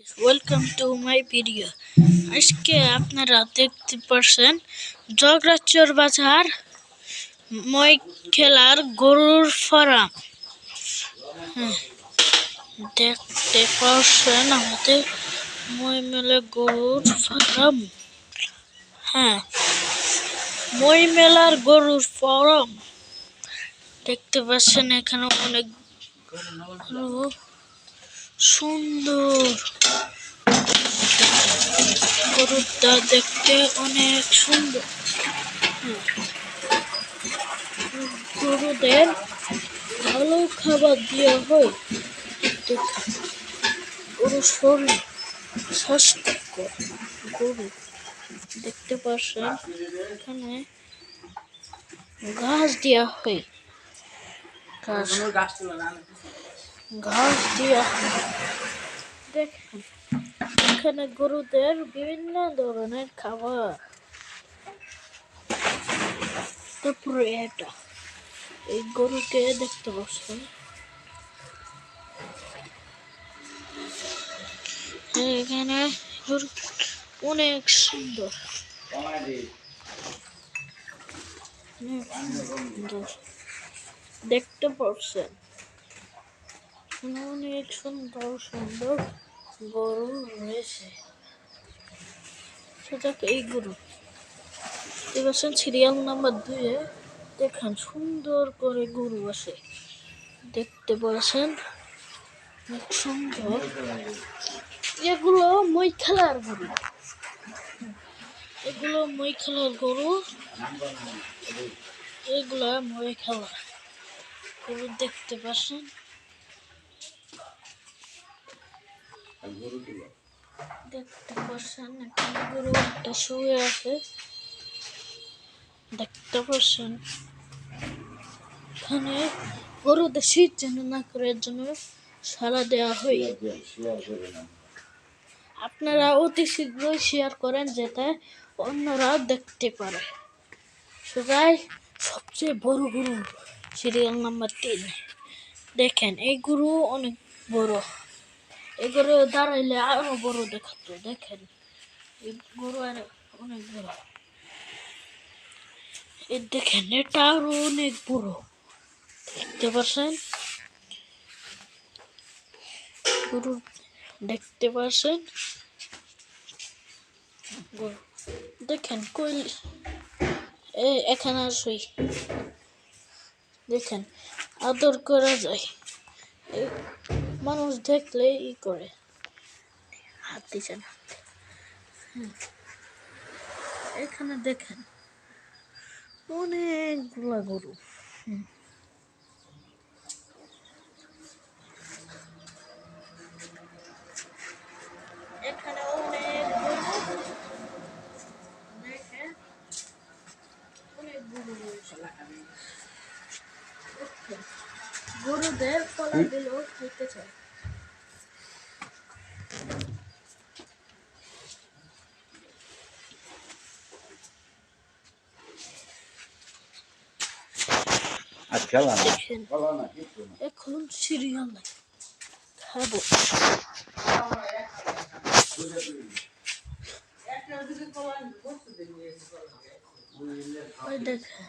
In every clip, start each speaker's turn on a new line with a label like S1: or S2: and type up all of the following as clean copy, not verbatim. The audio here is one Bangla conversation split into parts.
S1: Welcome to my video. আজকে আপনারা দেখতে পাচ্ছেন জগরাচর বাজার মই খেলার গরুর ফার্ম। দেখতে পাচ্ছেন আমাদের মই মেলা গরুর ফার্ম। মই মেলার গরুর ফার্ম দেখতে পাচ্ছেন। এখানে অনেক সুন্দর গরুটা দেখতে অনেক সুন্দর। গরুদের ভালো খাবার দেওয়া হয়। গরু শরীর স্বাস্থ্যকর গরু দেখতে পাচ্ছেন। এখানে ঘাস দেওয়া হয়, ঘাস দেওয়া হয়। দেখেন এখানে গরুদের বিভিন্ন ধরনের খাবার। তারপরে এটা এই গরুকে দেখতে পাচ্ছেন। এখানে গরু অনেক সুন্দর, দেখতে পাচ্ছেন। অনেক সুন্দর সুন্দর গরু রয়েছে। সেটা এই গরু দেখছেন সিরিয়াল নাম্বার 2-এ। দেখেন সুন্দর করে গরু আছে, দেখতে পাচ্ছেন অনেক সুন্দর। এগুলো মই খেলার গরু, এগুলো মই খেলার গরু, এগুলা মই খেলা গরু দেখতে পাচ্ছেন। দেখতে পাচ্ছেন এখানে গরু একটা শুয়ে আছে, দেখতে পাচ্ছেন। এখানে গরুদের শীত যেন না করে জন্য সারা দেওয়া হয়। আপনারা অতি শীঘ্রই শেয়ার করেন যাতে অন্যরা দেখতে পারে। সবাই সবচেয়ে বড় গরু সিরিয়াল নাম্বার 3 দেখেন। এই গরু অনেক বড়, এই গরু দাঁড়াইলে আরো বড় দেখাতো। দেখেন এই গরু অনেক বড়। এই দেখেন এটা আরো অনেক বড়, দেখতে পাচ্ছেন। গরু দেখতে পাচ্ছেন। দেখেন কই এখানে আসই, দেখেন আদর করা যায়। মানুষ দেখলে ই করে, হাত দিচ্ছে না। এখানে দেখেন অনেকগুলা গরু। এখানে অনেক গরু, দেখেন অনেক গরু রয়েছে। গরুদের কলা দিলেও খেতে চায়। দেখেন এখন সিরিয়াল নাই, খাবো। দেখেন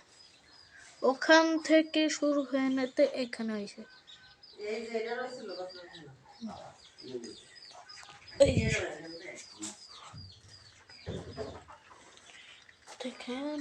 S1: ওখান থেকে শুরু হয়ে নিতে এখানে হয়েছে। দেখেন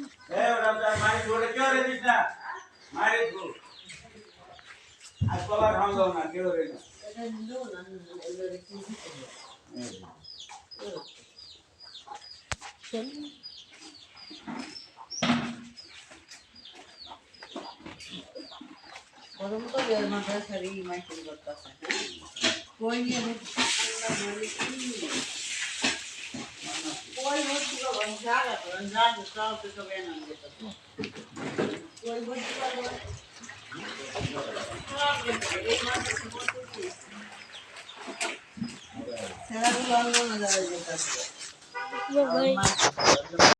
S1: ভাই।